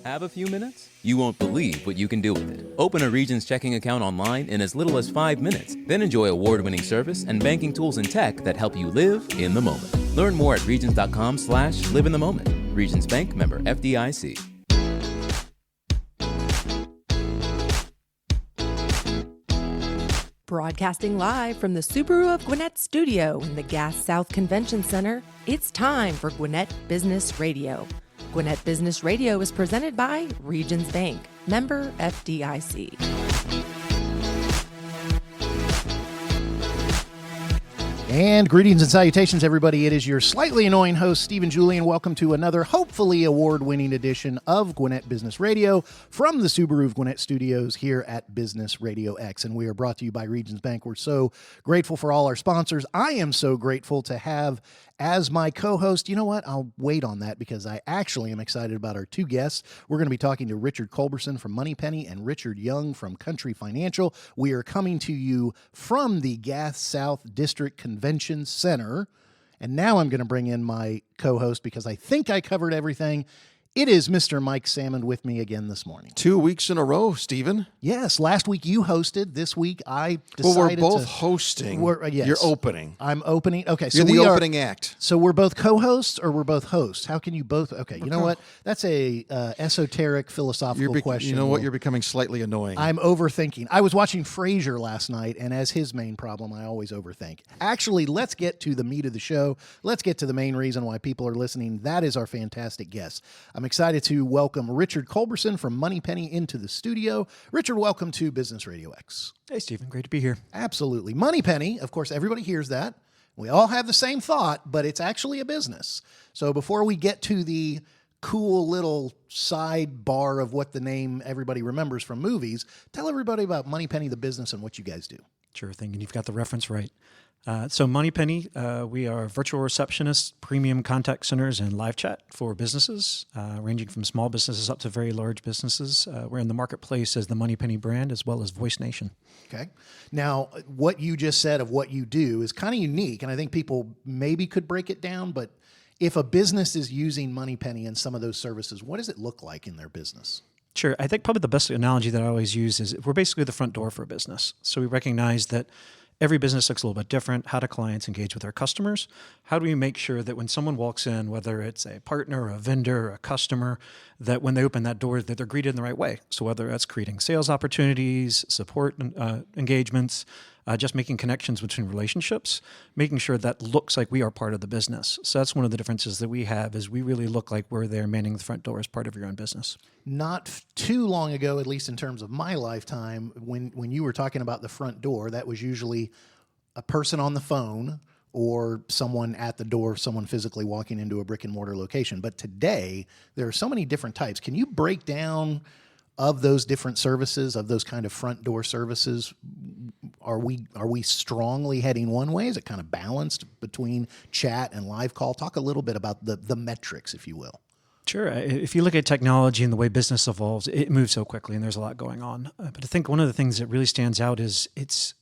Have a few minutes? You won't believe what you can do with it. Open a Regions checking account online in as little as 5 minutes. Then enjoy award-winning service and banking tools and tech that help you live in the moment. Learn more at regions.com/live in the moment. Regions Bank, member FDIC. Broadcasting live from the Subaru of Gwinnett studio in the Gas South Convention Center, it's time for Gwinnett Business Radio. Gwinnett Business Radio is presented by Regions Bank, member FDIC. And greetings and salutations, everybody. It is your slightly annoying host, Stephen Julian. Welcome to another hopefully award-winning edition of Gwinnett Business Radio from the Subaru of Gwinnett studios here at Business RadioX. And we are brought to you by Regions Bank. We're so grateful for all our sponsors. I am so grateful to have as my co-host, you know what? I'll wait on that because I actually am excited about our two guests. We're going to be talking to Richard Culberson from Moneypenny and Richard Young from Country Financial. We are coming to you from the Gas South District Convention Center. And now I'm going to bring in my co-host because I think I covered everything. It is Mr. Mike Salmon with me again this morning. 2 weeks in a row, Stephen. Yes, last week you hosted. This week I decided Well, we're both hosting. Yes. You're opening. I'm opening. Okay, so You're the we opening act. So we're both co-hosts or we're both hosts? How can you both? Okay, you know what? That's a esoteric philosophical question. You know what? You're becoming slightly annoying. I'm overthinking. I was watching Frasier last night, and as his main problem, I always overthink. Actually, let's get to the meat of the show. Let's get to the main reason why people are listening. That is our fantastic guest. I'm excited to welcome Richard Culberson from Moneypenny into the studio. Richard, welcome to Business Radio X. Hey, Stephen. Great to be here. Absolutely. Moneypenny, of course, everybody hears that. We all have the same thought, but it's actually a business. So before we get to the cool little sidebar of what the name everybody remembers from movies, tell everybody about Moneypenny, the business, and what you guys do. Sure thing, and you've got the reference right. So Moneypenny, we are virtual receptionists, premium contact centers, and live chat for businesses, ranging from small businesses up to very large businesses. We're in the marketplace as the Moneypenny brand as well as Voice Nation. Okay. Now, what you just said of what you do is kind of unique, and I think people maybe could break it down, but if a business is using Moneypenny and some of those services, what does it look like in their business? Sure. I think probably the best analogy that I always use is we're basically the front door for a business. So we recognize that every business looks a little bit different. How do clients engage with their customers? How do we make sure that when someone walks in, whether it's a partner, a vendor, a customer, that when they open that door, that they're greeted in the right way? So whether that's creating sales opportunities, support engagements, just making connections between relationships, making sure that looks like we are part of the business. So that's one of the differences that we have is we really look like we're there manning the front door as part of your own business. Not too long ago, at least in terms of my lifetime, when you were talking about the front door, that was usually a person on the phone or someone at the door, someone physically walking into a brick and mortar location. But today, there are so many different types. Can you break down of those different services, of those kind of front door services? Are we strongly heading one way? Is it kind of balanced between chat and live call? Talk a little bit about the metrics, if you will. Sure. If you look at technology and the way business evolves, it moves so quickly and there's a lot going on. But I think one of the things that really stands out is it's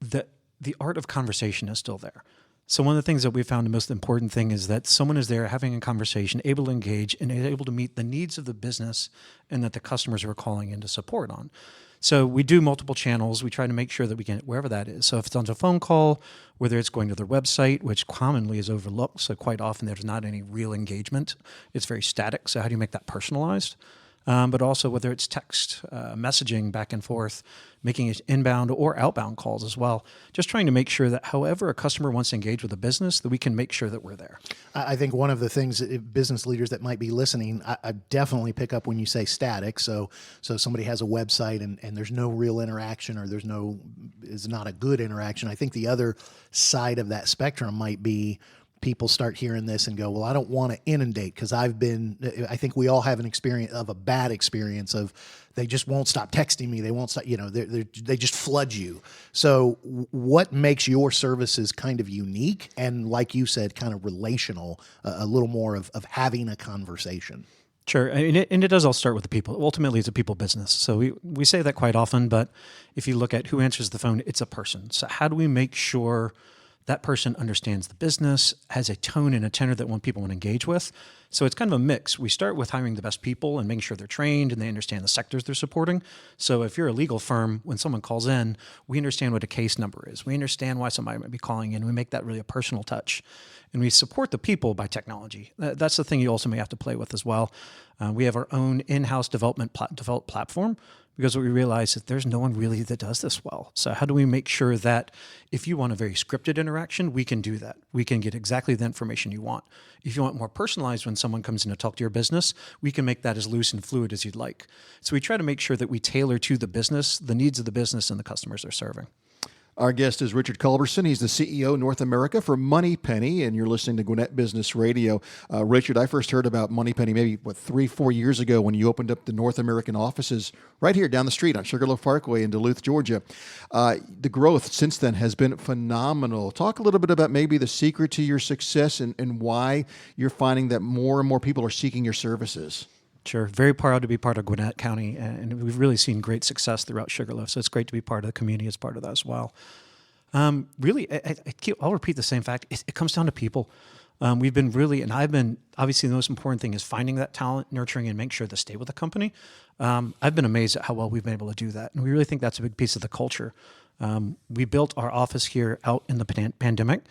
that the art of conversation is still there. So one of the things that we found the most important thing is that someone is there having a conversation, able to engage, and able to meet the needs of the business and that the customers are calling in to support on. So we do multiple channels. We try to make sure that we can, wherever that is. So if it's on a phone call, whether it's going to their website, which commonly is overlooked, so quite often there's not any real engagement. It's very static. So how do you make that personalized? But also whether it's text, messaging back and forth, making it inbound or outbound calls as well. Just trying to make sure that however a customer wants to engage with a business, that we can make sure that we're there. I think one of the things that business leaders that might be listening, I definitely pick up when you say static. So somebody has a website and there's no real interaction or is not a good interaction. I think the other side of that spectrum might be people start hearing this and go, well, I don't want to inundate because I think we all have an experience of a bad experience of they just won't stop texting me. They won't stop, they just flood you. So what makes your services kind of unique and, like you said, kind of relational, a little more of having a conversation? Sure. And it does all start with the people. Ultimately, it's a people business. So we say that quite often, but if you look at who answers the phone, it's a person. So how do we make sure that person understands the business, has a tone and a tenor that people want to engage with? So it's kind of a mix. We start with hiring the best people and making sure they're trained and they understand the sectors they're supporting. So if you're a legal firm, when someone calls in, we understand what a case number is. We understand why somebody might be calling in. We make that really a personal touch. And we support the people by technology. That's the thing you ultimately have to play with as well. We have our own in-house developed platform, because we realize that there's no one really that does this well. So how do we make sure that if you want a very scripted interaction, we can do that. We can get exactly the information you want. If you want more personalized when someone comes in to talk to your business, we can make that as loose and fluid as you'd like. So we try to make sure that we tailor to the business, the needs of the business and the customers they're serving. Our guest is Richard Culberson. He's the CEO North America for Moneypenny, and you're listening to Gwinnett Business Radio. Richard, I first heard about Moneypenny maybe, 3-4 years ago when you opened up the North American offices right here down the street on Sugarloaf Parkway in Duluth, Georgia. The growth since then has been phenomenal. Talk a little bit about maybe the secret to your success and why you're finding that more and more people are seeking your services. Sure. Very proud to be part of Gwinnett County, and we've really seen great success throughout Sugarloaf, so it's great to be part of the community as part of that as well. Really, I'll repeat the same fact. It comes down to people. We've been really, and I've been, obviously the most important thing is finding that talent, nurturing, and make sure to stay with the company. I've been amazed at how well we've been able to do that, and we really think that's a big piece of the culture. We built our office here out in the pandemic.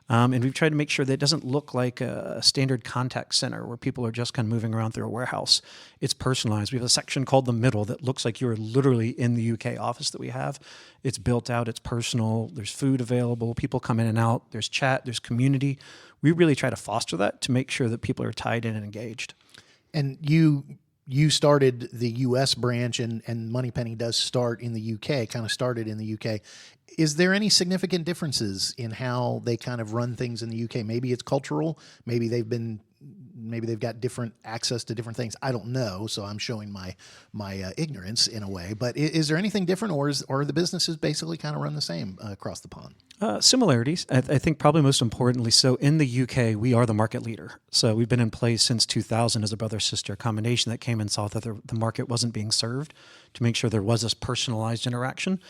And we've tried to make sure that it doesn't look like a standard contact center where people are just kind of moving around through a warehouse. It's personalized. We have a section called the middle that looks like you're literally in the UK office that we have. It's built out. It's personal. There's food available. People come in and out. There's chat. There's community. We really try to foster that to make sure that people are tied in and engaged. And you started the U.S. branch, and Moneypenny does start in the U.K., kind of started in the U.K. Is there any significant differences in how they kind of run things in the U.K.? Maybe it's cultural. Maybe they've got different access to different things. I don't know, so I'm showing my ignorance in a way. But is there anything different, or are the businesses basically kind of run the same across the pond? Similarities. I think probably most importantly, so in the UK, we are the market leader. So we've been in place since 2000 as a brother-sister combination that came and saw that the market wasn't being served to make sure there was this personalized interaction.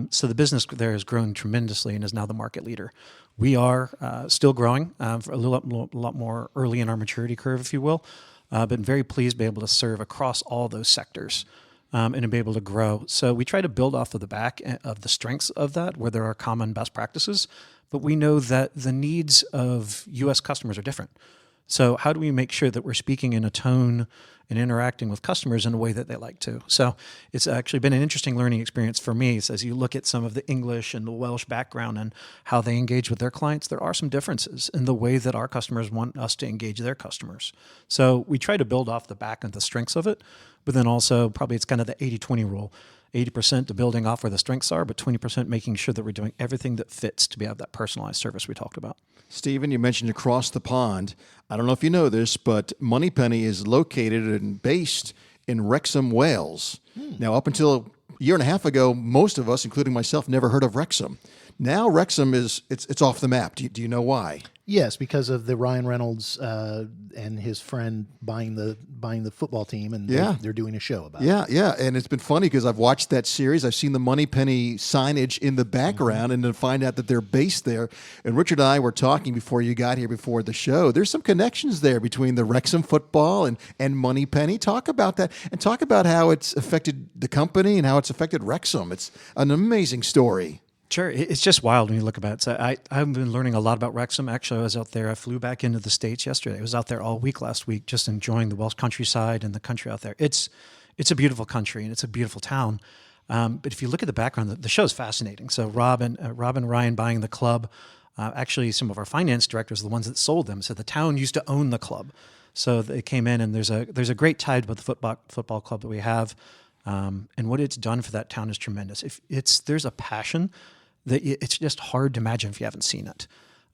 So the business there has grown tremendously and is now the market leader. We are still growing, for a lot more early in our maturity curve, if you will, but very pleased to be able to serve across all those sectors. And to be able to grow. So we try to build off of the back of the strengths of that, where there are common best practices, but we know that the needs of U.S. customers are different. So how do we make sure that we're speaking in a tone and interacting with customers in a way that they like to? So it's actually been an interesting learning experience for me. So as you look at some of the English and the Welsh background and how they engage with their clients, there are some differences in the way that our customers want us to engage their customers. So we try to build off the back and the strengths of it, but then also probably it's kind of the 80-20 rule. 80% to building off where the strengths are, but 20% making sure that we're doing everything that fits to have that personalized service we talked about. Stephen, you mentioned across the pond. I don't know if you know this, but Moneypenny is located and based in Wrexham, Wales. Now, up until a year and a half ago, most of us, including myself, never heard of Wrexham. Now Wrexham it's off the map. Do you know why? Yes, because of the Ryan Reynolds and his friend buying the football team, and they're doing a show about it. Yeah, and it's been funny because I've watched that series. I've seen the Moneypenny signage in the background, and to find out that they're based there. And Richard and I were talking before you got here, before the show. There's some connections there between the Wrexham football and Moneypenny. Talk about that, and talk about how it's affected the company and how it's affected Wrexham. It's an amazing story. Sure. It's just wild when you look about it. So I've been learning a lot about Wrexham. Actually, I was out there. I flew back into the States yesterday. I was out there all week last week, just enjoying the Welsh countryside and the country out there. It's a beautiful country and it's a beautiful town. But if you look at the background, the show's fascinating. So Rob and Ryan buying the club. Actually, some of our finance directors are the ones that sold them. So the town used to own the club. So they came in, and there's a great tide with the football club that we have. And what it's done for that town is tremendous. There's a passion that it's just hard to imagine if you haven't seen it.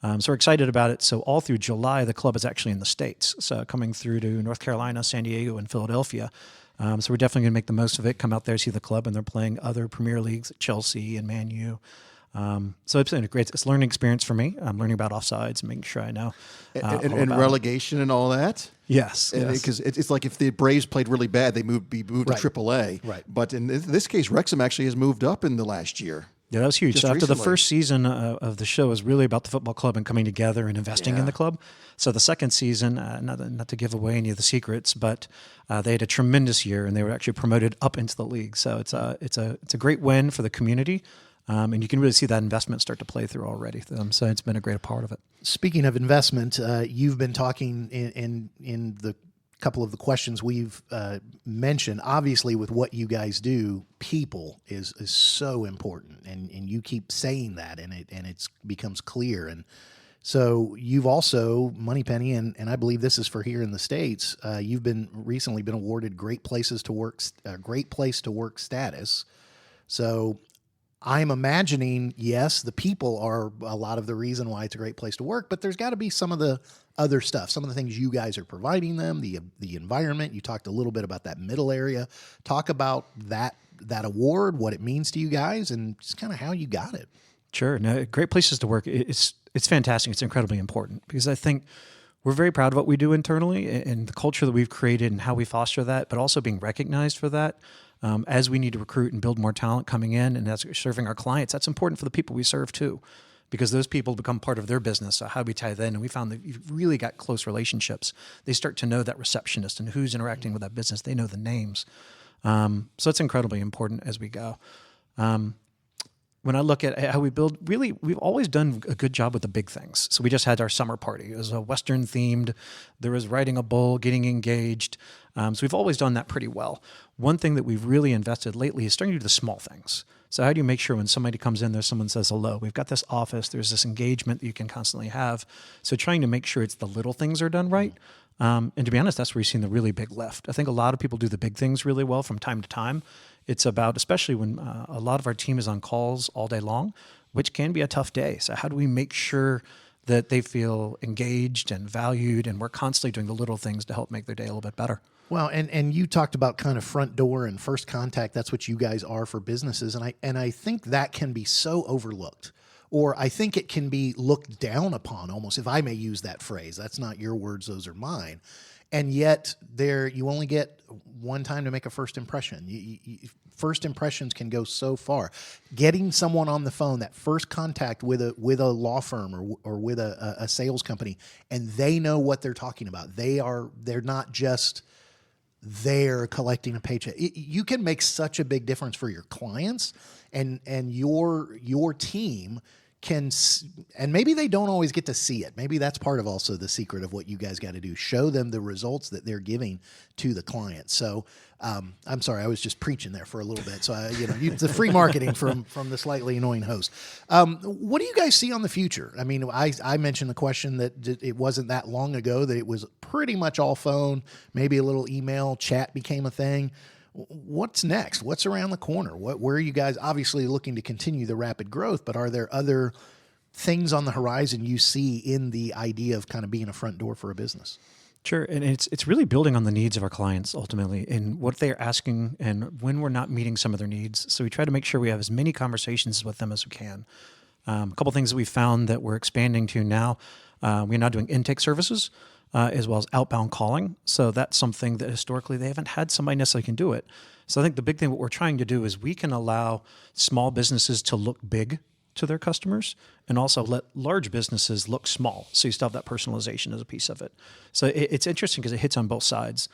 So we're excited about it. So all through July, the club is actually in the States. So coming through to North Carolina, San Diego, and Philadelphia. So we're definitely going to make the most of it, come out there, see the club, and they're playing other Premier Leagues, Chelsea and Man U. So it's been it's a learning experience for me. I'm learning about offsides and making sure I know. And relegation and all that? Yes. Because it's like if the Braves played really bad, they moved to AAA. Right. But in this case, Wrexham actually has moved up in the last year. Yeah, that was huge. Just So after the recently. first season of the show was really about the football club and coming together and investing in the club. So the second season, not to give away any of the secrets, but they had a tremendous year and they were actually promoted up into the league. So it's a great win for the community. And you can really see that investment start to play through already. So it's been a great part of it. Speaking of investment, you've been talking in the couple of the questions we've mentioned. Obviously, with what you guys do, people is so important, and you keep saying that, and it becomes clear. And so you've also, Moneypenny, and I believe this is for here in the States. You've recently been awarded Great Places to Work status. So I'm imagining, yes, the people are a lot of the reason why it's a great place to work, but there's got to be some of the other stuff, some of the things you guys are providing them, the environment. You talked a little bit about that middle area. Talk about that award, what it means to you guys, and just kind of how you got it. Sure. No, Great Places to Work. It's fantastic. It's incredibly important because I think we're very proud of what we do internally and the culture that we've created and how we foster that, but also being recognized for that. As we need to recruit and build more talent coming in and as we're serving our clients, that's important for the people we serve too, because those people become part of their business. So how do we tie that in? And we found that you've really got close relationships. They start to know that receptionist and who's interacting with that business. They know the names. So it's incredibly important as we go. When I look at how we build, really, we've always done a good job with the big things. So we just had our summer party. It was a Western themed. There was writing a bowl, getting engaged. So we've always done that pretty well. One thing that we've really invested lately is starting to do the small things. So how do you make sure when somebody comes in there, someone says hello? We've got this office. There's this engagement that you can constantly have. So trying to make sure it's the little things are done right. And to be honest, that's where you've seen the really big lift. I think a lot of people do the big things really well from time to time. It's about, especially when a lot of our team is on calls all day long, which can be a tough day. So how do we make sure that they feel engaged and valued, and we're constantly doing the little things to help make their day a little bit better? Well, and you talked about kind of front door and first contact. That's what you guys are for businesses. And I think that can be so overlooked, or I think it can be looked down upon almost, if I may use that phrase. That's not your words, those are mine. And yet you only get one time to make a first impression. First impressions can go so far. Getting someone on the phone, that first contact with a law firm or with a sales company, and they know what they're talking about. They're not just there collecting a paycheck. You can make such a big difference for your clients, and your team can, and maybe they don't always get to see it. Maybe that's part of also the secret of what you guys got to do. Show them the results that they're giving to the client. So I'm sorry, I was just preaching there for a little bit. So the free marketing from the slightly annoying host. What do you guys see on the future? I mean, I mentioned the question that it wasn't that long ago that it was pretty much all phone, maybe a little email, chat became a thing. What's next? What's around the corner? Where are you guys obviously looking to continue the rapid growth, but are there other things on the horizon you see in the idea of kind of being a front door for a business? Sure. And it's really building on the needs of our clients ultimately and what they're asking and when we're not meeting some of their needs. So we try to make sure we have as many conversations with them as we can. A couple things that we found that we're expanding to now, we're now doing intake services. As well as outbound calling. So that's something that historically they haven't had somebody necessarily can do it. So I think the big thing what we're trying to do is we can allow small businesses to look big to their customers and also let large businesses look small. So you still have that personalization as a piece of it. So it's interesting because it hits on both sides.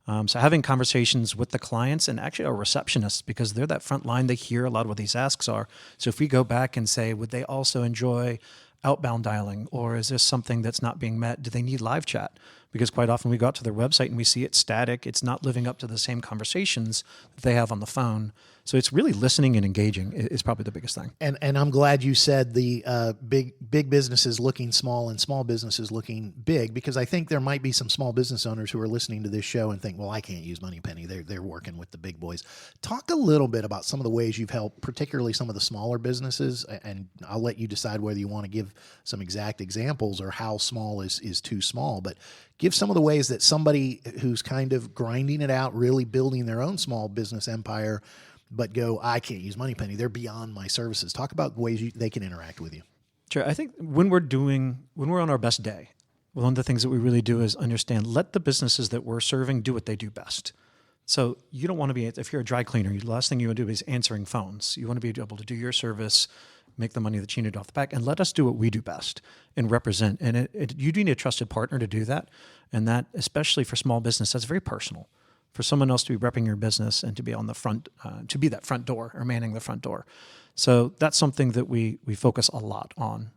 So having conversations with the clients and actually our receptionists, because they're that front line, they hear a lot of what these asks are. So if we go back and say, would they also enjoy outbound dialing, or is this something that's not being met? Do they need live chat? Because quite often we go out to their website and we see it static. It's not living up to the same conversations that they have on the phone. So it's really listening and engaging is probably the biggest thing. And I'm glad you said the big businesses looking small and small businesses looking big, because I think there might be some small business owners who are listening to this show and think, well, I can't use Moneypenny. They're working with the big boys. Talk a little bit about some of the ways you've helped, particularly some of the smaller businesses, and I'll let you decide whether you want to give some exact examples or how small is too small, but give some of the ways that somebody who's kind of grinding it out, really building their own small business empire, but go, I can't use Moneypenny. They're beyond my services. Talk about ways they can interact with you. Sure. I think when we're on our best day, one of the things that we really do is understand, let the businesses that we're serving do what they do best. So you don't want to be, if you're a dry cleaner, the last thing you want to do is answering phones. You want to be able to do your service, make the money that you need off the back, and let us do what we do best and represent. And you do need a trusted partner to do that. And that, especially for small business, that's very personal. For someone else to be repping your business and to be on the front, to be that front door or manning the front door. So that's something that we focus a lot on.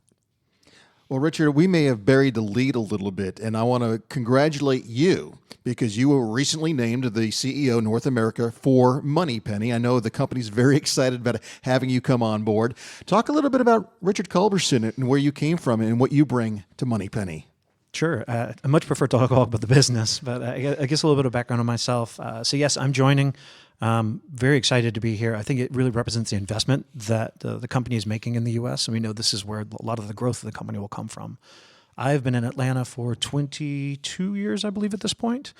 Well, Richard, we may have buried the lead a little bit, and I want to congratulate you because you were recently named the CEO North America for Moneypenny. I know the company's very excited about having you come on board. Talk a little bit about Richard Culberson and where you came from and what you bring to Moneypenny. Sure. I much prefer to talk about the business, but I guess a little bit of background on myself. So yes, I'm joining. Very excited to be here. I think it really represents the investment that the company is making in the U.S. And we know this is where a lot of the growth of the company will come from. I've been in Atlanta for 22 years, I believe, at this point.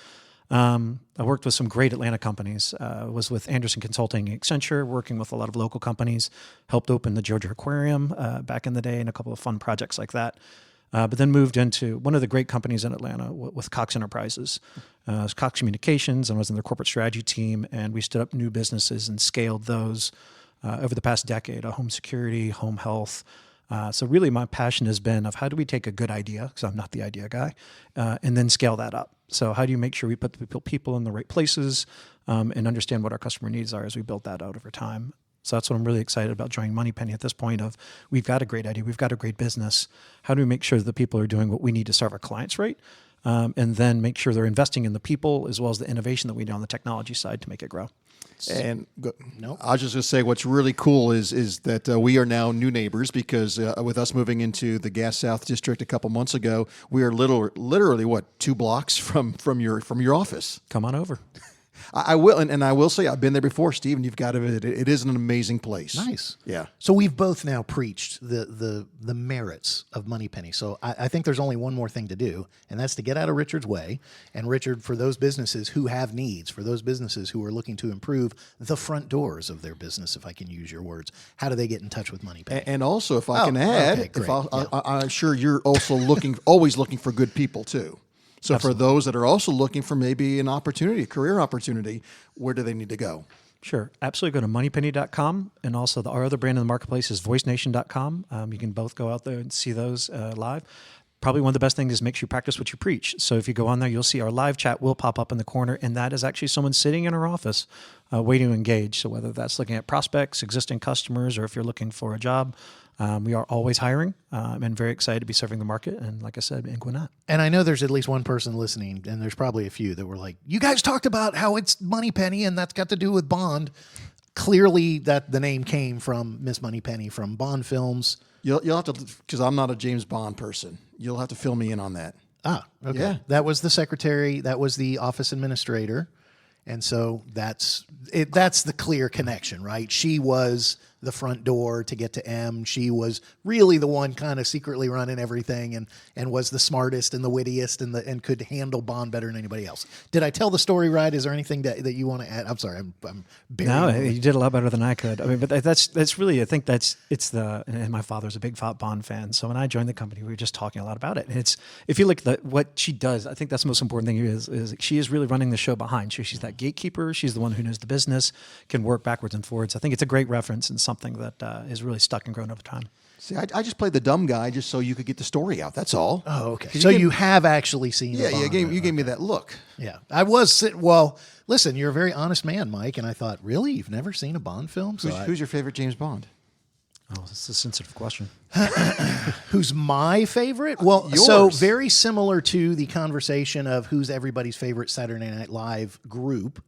I worked with some great Atlanta companies. Was with Anderson Consulting, Accenture, working with a lot of local companies. Helped open the Georgia Aquarium back in the day and a couple of fun projects like that. But then moved into one of the great companies in Atlanta with Cox Enterprises. Cox Communications, and I was in their corporate strategy team, and we stood up new businesses and scaled those over the past decade, home security, home health. So really my passion has been of how do we take a good idea, because I'm not the idea guy, and then scale that up. So how do you make sure we put the people in the right places and understand what our customer needs are as we build that out over time? So that's what I'm really excited about joining Moneypenny at this point of we've got a great idea, we've got a great business. How do we make sure that the people are doing what we need to serve our clients right? And then make sure they're investing in the people as well as the innovation that we do on the technology side to make it grow. And I was just going to say what's really cool is that we are now new neighbors because with us moving into the Gas South District a couple months ago, we are literally what, 2 blocks from your office. Come on over. I will, and I will say I've been there before, Steve, and you've got to visit. It is an amazing place. Nice. Yeah. So we've both now preached the merits of Moneypenny. So I think there's only one more thing to do, and that's to get out of Richard's way. And Richard, for those businesses who have needs, for those businesses who are looking to improve the front doors of their business, if I can use your words, how do they get in touch with Moneypenny? And also, if I can add, okay, I'm sure you're also always looking for good people too. So Absolutely. For those that are also looking for maybe an opportunity, a career opportunity, where do they need to go? Sure. Absolutely. Go to moneypenny.com. And also our other brand in the marketplace is voicenation.com. You can both go out there and see those live. Probably one of the best things is make sure you practice what you preach. So if you go on there, you'll see our live chat will pop up in the corner. And that is actually someone sitting in our office waiting to engage. So whether that's looking at prospects, existing customers, or if you're looking for a job, we are always hiring and very excited to be serving the market. And like I said, in Gwinnett. And I know there's at least one person listening, and there's probably a few that were like, you guys talked about how it's Moneypenny and that's got to do with Bond. Clearly that the name came from Miss Moneypenny from Bond films. You'll have to, because I'm not a James Bond person. You'll have to fill me in on that. Ah, okay. Yeah. That was the secretary. That was the office administrator. And so that's it. That's the clear connection, right? She was the front door to get to M. She was really the one kind of secretly running everything and was the smartest and the wittiest and could handle Bond better than anybody else. Did I tell the story right? Is there anything that you want to add? I'm sorry. I'm No, you did a lot better than I could. I mean, but that's really, I think and my father's a big Bond fan. So when I joined the company, we were just talking a lot about it. And it's, if you look at what she does, I think that's the most important thing is she is really running the show behind. She's that gatekeeper. She's the one who knows the business, can work backwards and forwards. I think it's a great reference and something that is really stuck and grown over time. See, I just played the dumb guy just so you could get the story out. That's all. Oh, okay. So you have actually seen Yeah, the Bond. you gave me that look. Yeah. I was, well, listen, you're a very honest man, Mike, and I thought, really? You've never seen a Bond film? So Who's your favorite James Bond? Oh, that's a sensitive question. Who's my favorite? Well, Yours. so very similar to the conversation of who's everybody's favorite Saturday Night Live group.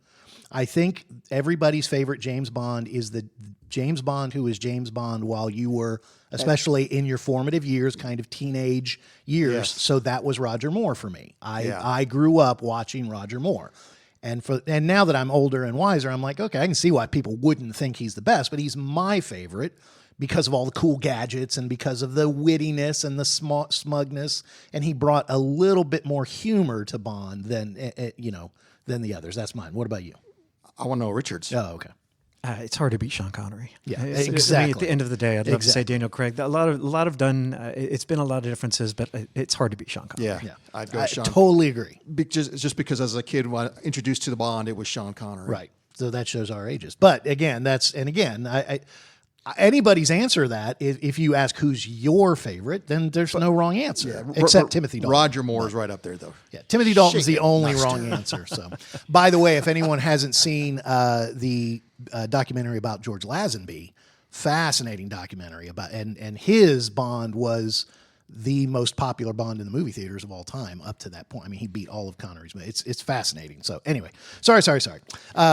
I think everybody's favorite James Bond is the James Bond who is James Bond while you were, especially in your formative years, kind of teenage years. Yes. So that was Roger Moore for me. I grew up watching Roger Moore. And now that I'm older and wiser, I'm like, okay, I can see why people wouldn't think he's the best, but he's my favorite because of all the cool gadgets and because of the wittiness and the smugness. And he brought a little bit more humor to Bond than the others. That's mine. What about you? I want to know Richard's. Oh, okay. It's hard to beat Sean Connery. Yeah, I mean, at the end of the day, I'd love to say Exactly. Daniel Craig. A lot of done. It's been a lot of differences, but it's hard to beat Sean Connery. Yeah, I'd go Sean. Totally agree. Just because as a kid, when I introduced to the Bond, it was Sean Connery. Right. So that shows our ages. But again, I anybody's answer to that, if you ask who's your favorite, then there's no wrong answer, except Timothy Dalton. Roger Moore is right up there, though. Yeah, Timothy Dalton's Shake the it, only not wrong answer. So, by the way, if anyone hasn't seen the documentary about George Lazenby, fascinating documentary about, and his Bond was the most popular Bond in the movie theaters of all time up to that point. I mean, he beat all of Connery's. It's fascinating. So anyway, sorry.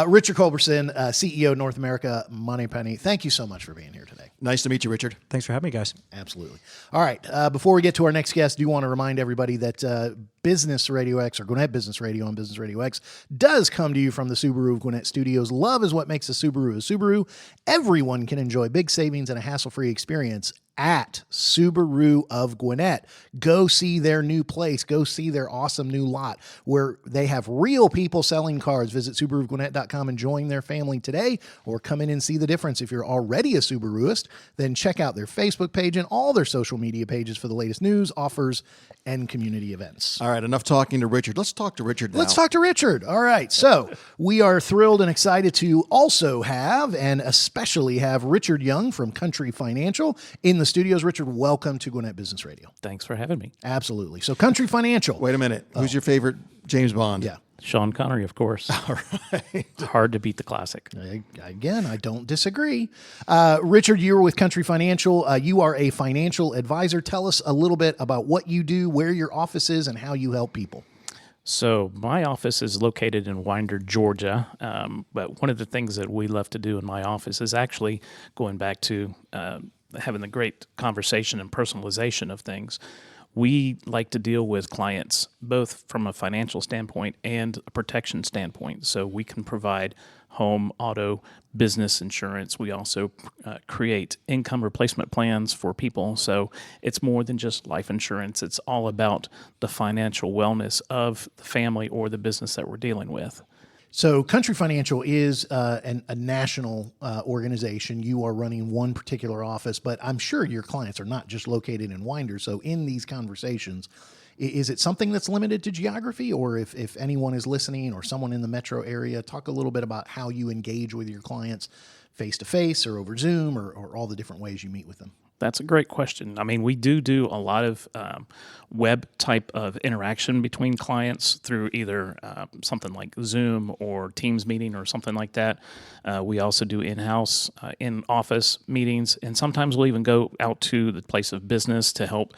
Richard Culberson, CEO North America Moneypenny. Thank you so much for being here today. Nice to meet you, Richard. Thanks for having me, guys. Absolutely. All right. Before we get to our next guest, I do want to remind everybody that Business Radio X, or Gwinnett Business Radio on Business Radio X, does come to you from the Subaru of Gwinnett Studios. Love is what makes a Subaru a Subaru. Everyone can enjoy big savings and a hassle-free experience at Subaru of Gwinnett. Go see their new place. Go see their awesome new lot where they have real people selling cars. Visit SubaruofGwinnett.com and join their family today, or come in and see the difference. If you're already a Subaruist, then check out their Facebook page and all their social media pages for the latest news, offers, and community events. All right, enough talking to Richard. Let's talk to Richard now. Let's talk to Richard. All right. So we are thrilled and excited to also have, and especially have, Richard Young from Country Financial in the studios. Richard, welcome to Gwinnett Business Radio. Thanks for having me. Absolutely. So Country Financial. Wait a minute. Who's your favorite James Bond? Yeah. Sean Connery, of course. All right. Hard to beat the classic. Again, I don't disagree. Richard, you were with Country Financial. You are a financial advisor. Tell us a little bit about what you do, where your office is, and how you help people. So my office is located in Winder, Georgia. But one of the things that we love to do in my office is actually going back to having the great conversation and personalization of things. We like to deal with clients both from a financial standpoint and a protection standpoint. So we can provide home, auto, business insurance. We also create income replacement plans for people. So it's more than just life insurance. It's all about the financial wellness of the family or the business that we're dealing with. So Country Financial is a national organization. You are running one particular office, but I'm sure your clients are not just located in Winder. So in these conversations, is it something that's limited to geography? Or if anyone is listening or someone in the metro area, talk a little bit about how you engage with your clients face-to-face or over Zoom or all the different ways you meet with them. That's a great question. I mean, we do a lot of web type of interaction between clients through either something like Zoom or Teams meeting or something like that. We also do in-house, in-office meetings, and sometimes we'll even go out to the place of business to help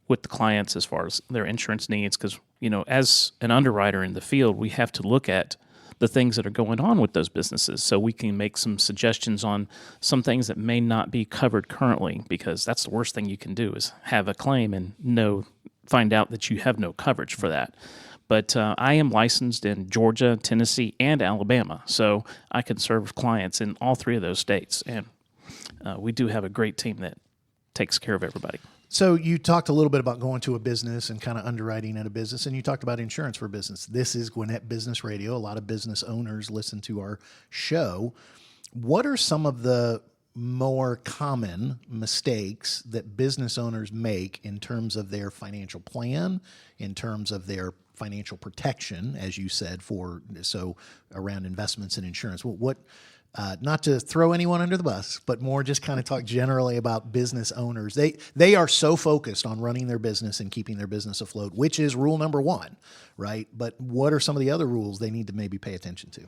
with the clients as far as their insurance needs. Because, as an underwriter in the field, we have to look at the things that are going on with those businesses, so we can make some suggestions on some things that may not be covered currently, because that's the worst thing you can do is have a claim and find out that you have no coverage for that. But I am licensed in Georgia, Tennessee, and Alabama, so I can serve clients in all three of those states, and we do have a great team that takes care of everybody. So you talked a little bit about going to a business and kind of underwriting at a business, and you talked about insurance for business. This is Gwinnett Business Radio. A lot of business owners listen to our show. What are some of the more common mistakes that business owners make in terms of their financial plan, in terms of their financial protection, as you said, so around investments and insurance? What not to throw anyone under the bus, but more just kind of talk generally about business owners. They are so focused on running their business and keeping their business afloat, which is rule number one, right? But what are some of the other rules they need to maybe pay attention to?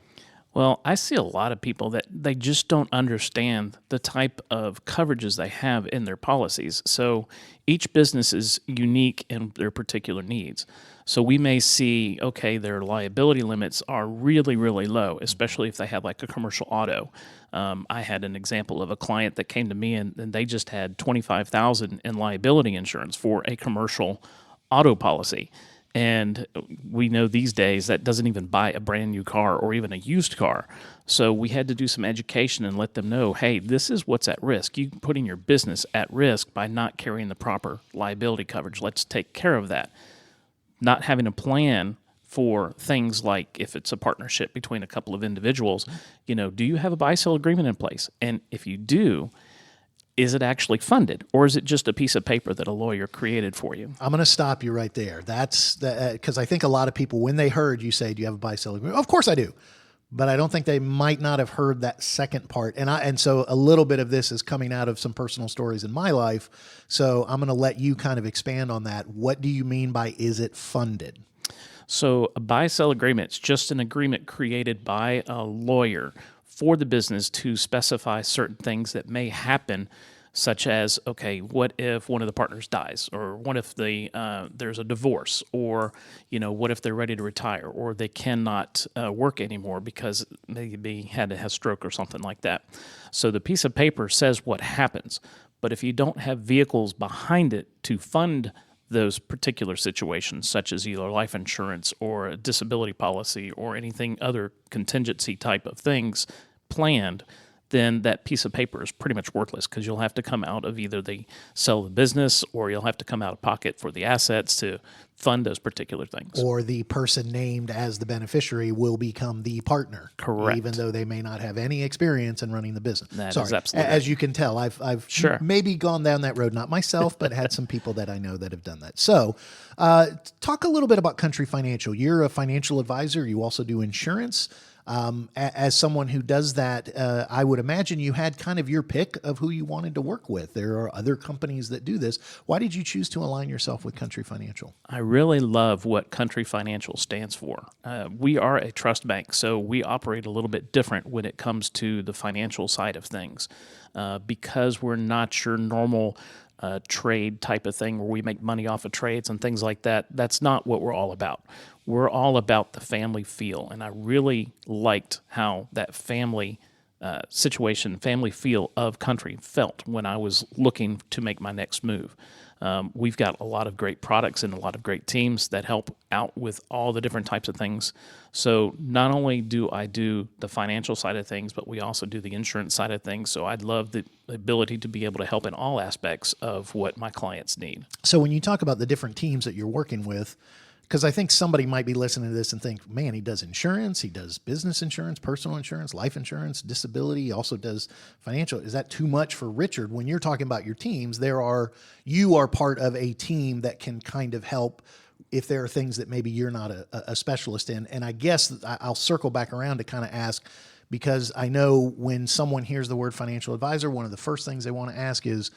Well, I see a lot of people that they just don't understand the type of coverages they have in their policies. So each business is unique in their particular needs. So we may see, okay, their liability limits are really, really low, especially if they have like a commercial auto. I had an example of a client that came to me and they just had $25,000 in liability insurance for a commercial auto policy. And we know these days that doesn't even buy a brand new car or even a used car. So we had to do some education and let them know, hey, this is what's at risk. You're putting your business at risk by not carrying the proper liability coverage. Let's take care of that. Not having a plan for things like if it's a partnership between a couple of individuals, do you have a buy-sell agreement in place? And if you do, is it actually funded, or is it just a piece of paper that a lawyer created for you? I'm going to stop you right there. That's because I think a lot of people, when they heard you say, do you have a buy-sell agreement? Of course I do. But I don't think they might not have heard that second part. And so a little bit of this is coming out of some personal stories in my life. So I'm going to let you kind of expand on that. What do you mean by is it funded? So a buy-sell agreement is just an agreement created by a lawyer for the business to specify certain things that may happen, such as, okay, what if one of the partners dies, or what if there's a divorce, or what if they're ready to retire, or they cannot work anymore because maybe had a stroke or something like that. So the piece of paper says what happens, but if you don't have vehicles behind it to fund those particular situations, such as either life insurance or a disability policy or anything other contingency type of things planned, then that piece of paper is pretty much worthless, because you'll have to come out of either the sell the business, or you'll have to come out of pocket for the assets to fund those particular things. Or the person named as the beneficiary will become the partner. Correct. Even though they may not have any experience in running the business. That is absolutely As you can tell, I've Sure. maybe gone down that road, not myself, but had some people that I know that have done that. So talk a little bit about Country Financial. You're a financial advisor. You also do insurance. As someone who does that, I would imagine you had kind of your pick of who you wanted to work with. There are other companies that do this. Why did you choose to align yourself with Country Financial? I really love what Country Financial stands for. We are a trust bank, so we operate a little bit different when it comes to the financial side of things, because we're not your normal trade type of thing where we make money off of trades and things like that. That's not what we're all about. We're all about the family feel, and I really liked how that family situation, family feel of Country felt when I was looking to make my next move. We've got a lot of great products and a lot of great teams that help out with all the different types of things. So not only do I do the financial side of things, but we also do the insurance side of things. So I'd love the ability to be able to help in all aspects of what my clients need. So when you talk about the different teams that you're working with, because I think somebody might be listening to this and think, man, he does insurance, he does business insurance, personal insurance, life insurance, disability, he also does financial. Is that too much for Richard? When you're talking about your teams, you are part of a team that can kind of help if there are things that maybe you're not a specialist in. And I guess I'll circle back around to kind of ask, because I know when someone hears the word financial advisor, one of the first things they want to ask is,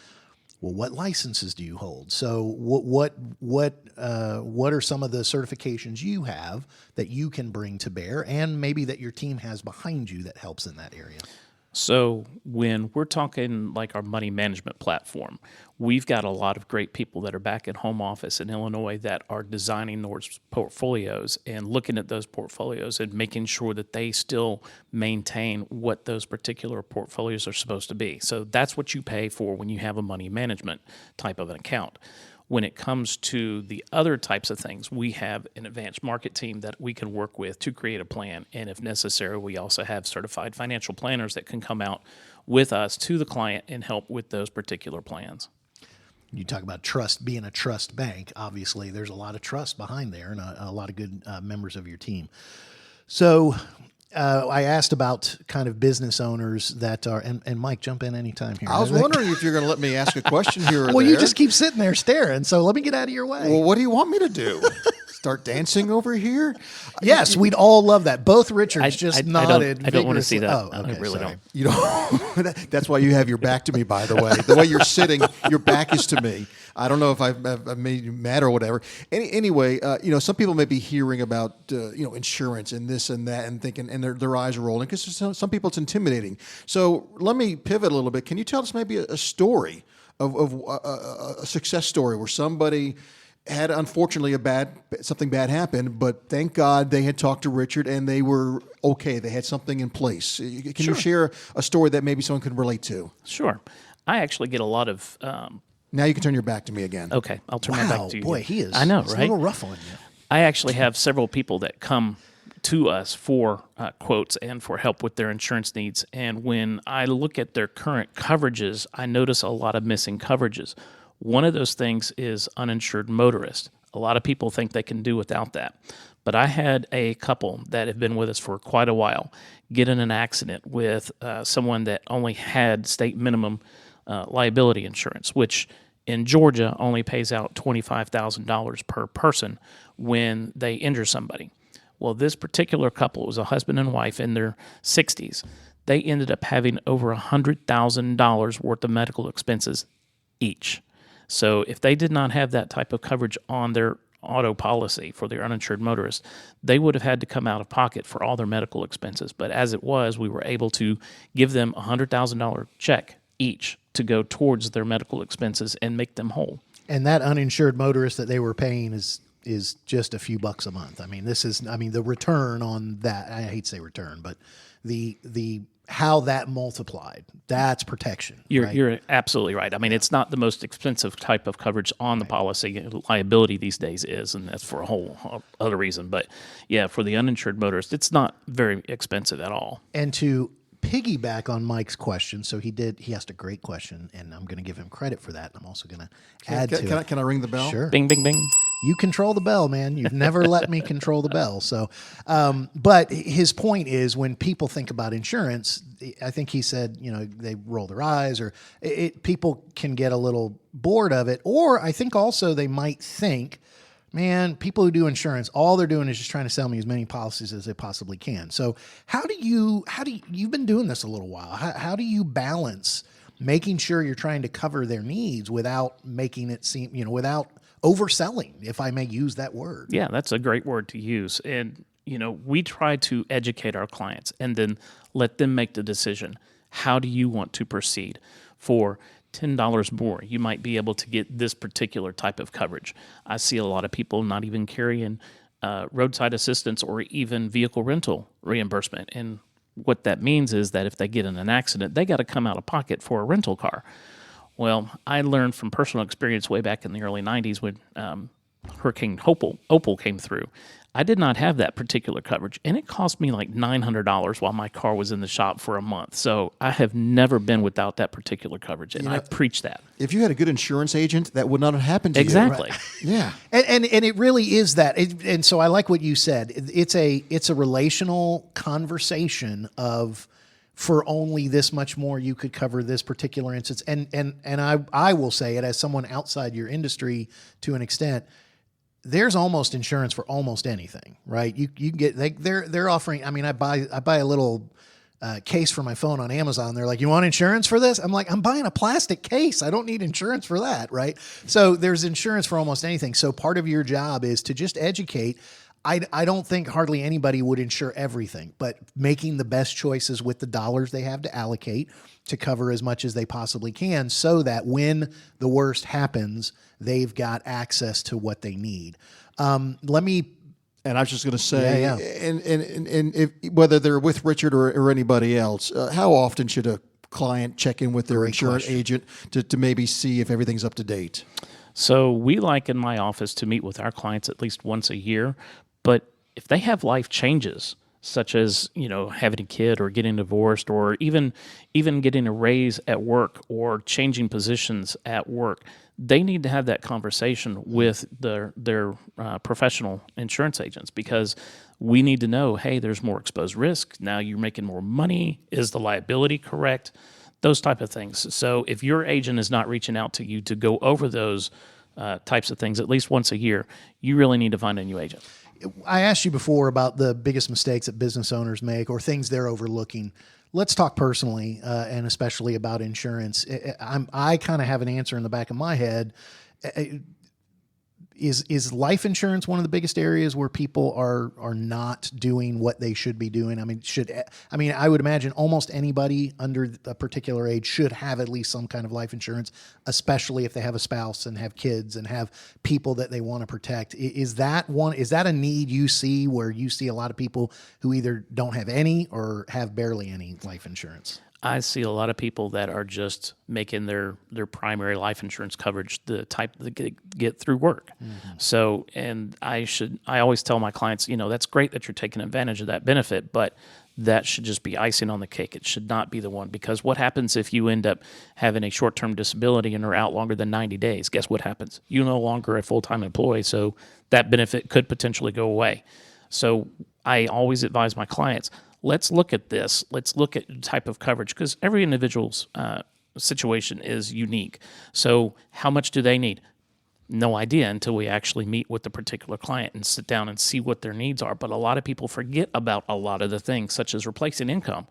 well, what licenses do you hold? So what are some of the certifications you have that you can bring to bear, and maybe that your team has behind you that helps in that area? So when we're talking like our money management platform, we've got a lot of great people that are back at home office in Illinois that are designing those portfolios and looking at those portfolios and making sure that they still maintain what those particular portfolios are supposed to be. So that's what you pay for when you have a money management type of an account. When it comes to the other types of things, we have an advanced market team that we can work with to create a plan. And if necessary, we also have certified financial planners that can come out with us to the client and help with those particular plans. You talk about trust, being a trust bank. Obviously, there's a lot of trust behind there and a lot of good members of your team. So I asked about kind of business owners that are, and Mike, jump in anytime here. I was wondering if you're going to let me ask a question here or well, there. you just keep sitting there staring, so let me get out of your way. Well, what do you want me to do? Start dancing over here? Yes, we'd all love that. Both Richards nodded. I don't want to see that. Oh, okay, I really sorry. don't. You know, that's why you have your back to me, by the way. The way you're sitting, your back is to me. I don't know if I've made you mad or whatever. Anyway, some people may be hearing about, insurance and this and that and thinking, and their eyes are rolling because some people it's intimidating. So let me pivot a little bit. Can you tell us maybe a story of a success story where somebody had, unfortunately, something bad happen, but thank God they had talked to Richard and they were okay. They had something in place. Can you share a story that maybe someone could relate to? Sure. I actually get a lot of... Now you can turn your back to me again. Okay, I'll turn my back to you. Boy, again. he is. I know, he's right? a little rough on you. I actually have several people that come to us for quotes and for help with their insurance needs. And when I look at their current coverages, I notice a lot of missing coverages. One of those things is uninsured motorist. A lot of people think they can do without that. But I had a couple that have been with us for quite a while get in an accident with someone that only had state minimum liability insurance, which in Georgia only pays out $25,000 per person when they injure somebody. Well, this particular couple was a husband and wife in their 60s. They ended up having over $100,000 worth of medical expenses each. So if they did not have that type of coverage on their auto policy for their uninsured motorist, they would have had to come out of pocket for all their medical expenses. But as it was, we were able to give them a $100,000 check each to go towards their medical expenses and make them whole. And that uninsured motorist that they were paying is just a few bucks a month. I mean, the return on that, I hate to say return, but the how that multiplied, that's protection. You're absolutely right. I mean, it's not the most expensive type of coverage on the policy. Liability these days is, and that's for a whole other reason. But yeah, for the uninsured motorist, it's not very expensive at all. And to piggyback on Mike's question, so he asked a great question, and I'm going to give him credit for that. I'm also going to add to it. Can I ring the bell? Sure. Bing, bing, bing. You control the bell, man. You've never let me control the bell. So, but his point is, when people think about insurance, I think he said, they roll their eyes, or people can get a little bored of it. Or I think also they might think, man, people who do insurance, all they're doing is just trying to sell me as many policies as they possibly can. So you've been doing this a little while. How do you balance making sure you're trying to cover their needs without making it seem, without overselling, if I may use that word? Yeah, that's a great word to use. And, we try to educate our clients and then let them make the decision. How do you want to proceed? For $10 more, you might be able to get this particular type of coverage. I see a lot of people not even carrying roadside assistance or even vehicle rental reimbursement. And what that means is that if they get in an accident, they got to come out of pocket for a rental car. Well, I learned from personal experience way back in the early 90s when Hurricane Opal came through. I did not have that particular coverage, and it cost me like $900 while my car was in the shop for a month. So I have never been without that particular coverage, and I preach that. If you had a good insurance agent, that would not have happened to Exactly. you. Exactly. Yeah. And it really is that. And so I like what you said. It's a relational conversation of, for only this much more, you could cover this particular instance. And I will say it as someone outside your industry to an extent. There's almost insurance for almost anything, right? You can get they're offering. I mean, I buy a little case for my phone on Amazon. They're like, "You want insurance for this?" I'm like, "I'm buying a plastic case. I don't need insurance for that," right? So there's insurance for almost anything. So part of your job is to just educate. I don't think hardly anybody would insure everything, but making the best choices with the dollars they have to allocate to cover as much as they possibly can, so that when the worst happens, they've got access to what they need. And I was just going to say, Yeah. and if, whether they're with Richard or anybody else, how often should a client check in with their insurance agent to maybe see if everything's up to date? So we like in my office to meet with our clients at least once a year. But if they have life changes, such as having a kid or getting divorced, or even getting a raise at work or changing positions at work, they need to have that conversation with their professional insurance agents, because we need to know, hey, there's more exposed risk. Now you're making more money. Is the liability correct? Those type of things. So if your agent is not reaching out to you to go over those types of things at least once a year, you really need to find a new agent. I asked you before about the biggest mistakes that business owners make or things they're overlooking. Let's talk personally, and especially about insurance. I kind of have an answer in the back of my head. Is life insurance one of the biggest areas where people are not doing what they should be doing? I mean, I would imagine almost anybody under a particular age should have at least some kind of life insurance, especially if they have a spouse and have kids and have people that they want to protect. Is that a need you see, where you see a lot of people who either don't have any or have barely any life insurance? I see a lot of people that are just making their primary life insurance coverage the type that get through work. Mm-hmm. So, and I always tell my clients, that's great that you're taking advantage of that benefit, but that should just be icing on the cake. It should not be the one, because what happens if you end up having a short-term disability and are out longer than 90 days? Guess what happens? You're no longer a full-time employee, so that benefit could potentially go away. So I always advise my clients, let's look at this. Let's look at the type of coverage, because every individual's situation is unique. So how much do they need? No idea until we actually meet with the particular client and sit down and see what their needs are. But a lot of people forget about a lot of the things, such as replacing income.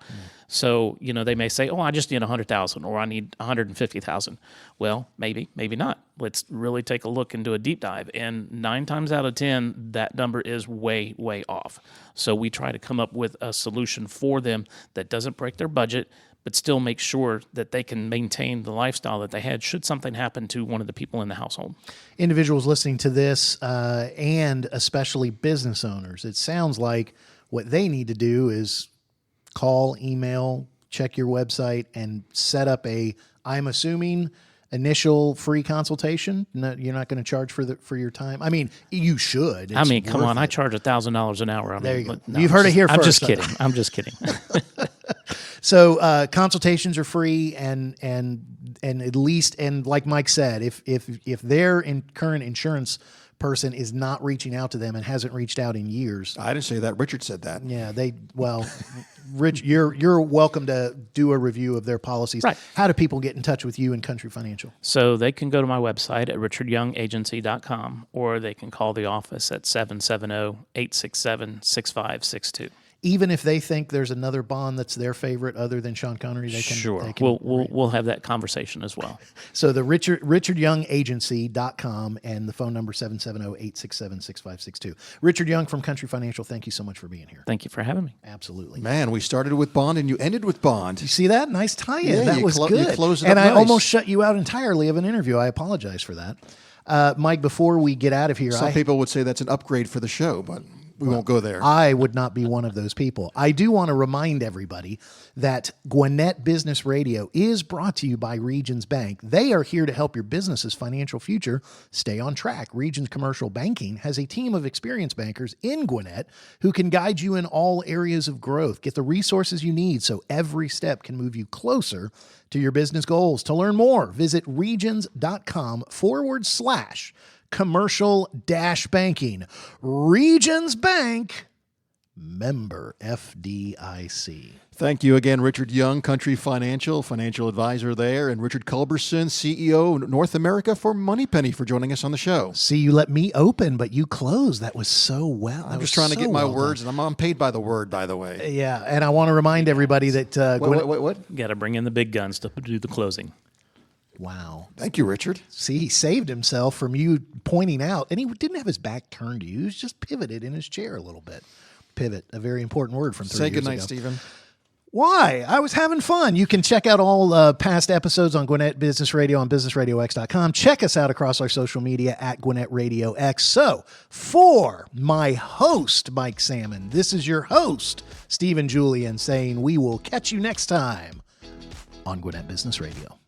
So, they may say, I just need $100,000 or I need $150,000. Well, maybe not. Let's really take a look and do a deep dive. And 9 times out of 10, that number is way, way off. So we try to come up with a solution for them that doesn't break their budget, but still make sure that they can maintain the lifestyle that they had should something happen to one of the people in the household. Individuals listening to this, and especially business owners, it sounds like what they need to do is call, email, check your website, and set up I'm assuming, initial free consultation. No, you're not going to charge for your time. I mean, you should. It's Come on, worth I it. charge $1,000 an hour. There you go. No, You've heard it here I'm first. I'm just kidding. So consultations are free, and at least, and like Mike said, if their current insurance person is not reaching out to them and hasn't reached out in years. I didn't say that. Richard said that. Yeah, Rich, you're welcome to do a review of their policies. Right. How do people get in touch with you and Country Financial? So they can go to my website at richardyoungagency.com, or they can call the office at 770-867-6562. Even if they think there's another bond that's their favorite other than Sean Connery, they can. Sure. They can We'll have that conversation as well. So the richardyoungagency.com and the phone number 770-867-6562. Richard Young from Country Financial, thank you so much for being here. Thank you for having me. Absolutely. Man, we started with bond and you ended with bond. You see that? Nice tie-in. Yeah, that you was you good. closed it And up I nice. almost shut you out entirely of an interview. I apologize for that. Mike, before we get out of here, Some people would say that's an upgrade for the show, but we won't go there. I would not be one of those people. I do want to remind everybody that Gwinnett Business Radio is brought to you by Regions Bank. They are here to help your business's financial future stay on track. Regions Commercial Banking has a team of experienced bankers in Gwinnett who can guide you in all areas of growth. Get the resources you need so every step can move you closer to your business goals. To learn more, visit regions.com/commercial-banking. Regions Bank, member FDIC. Thank you again, Richard Young, Country Financial advisor there, and Richard Culberson, CEO North America for Moneypenny, for joining us on the show. See, you let me open, but you closed. That was so well. I'm just trying to get my words, and I'm paid by the word, by the way. Yeah, and I want to remind everybody that What? Got to bring in the big guns to do the closing. Wow. Thank you, Richard. See, he saved himself from you pointing out, and he didn't have his back turned to you. He was just pivoted in his chair a little bit. Pivot, a very important word from 3 Say years goodnight, ago. Stephen. Why? I was having fun. You can check out all past episodes on Gwinnett Business Radio on BusinessRadioX.com. Check us out across our social media at Gwinnett Radio X. So, for my host, Mike Salmon, this is your host, Stephen Julian, saying we will catch you next time on Gwinnett Business Radio.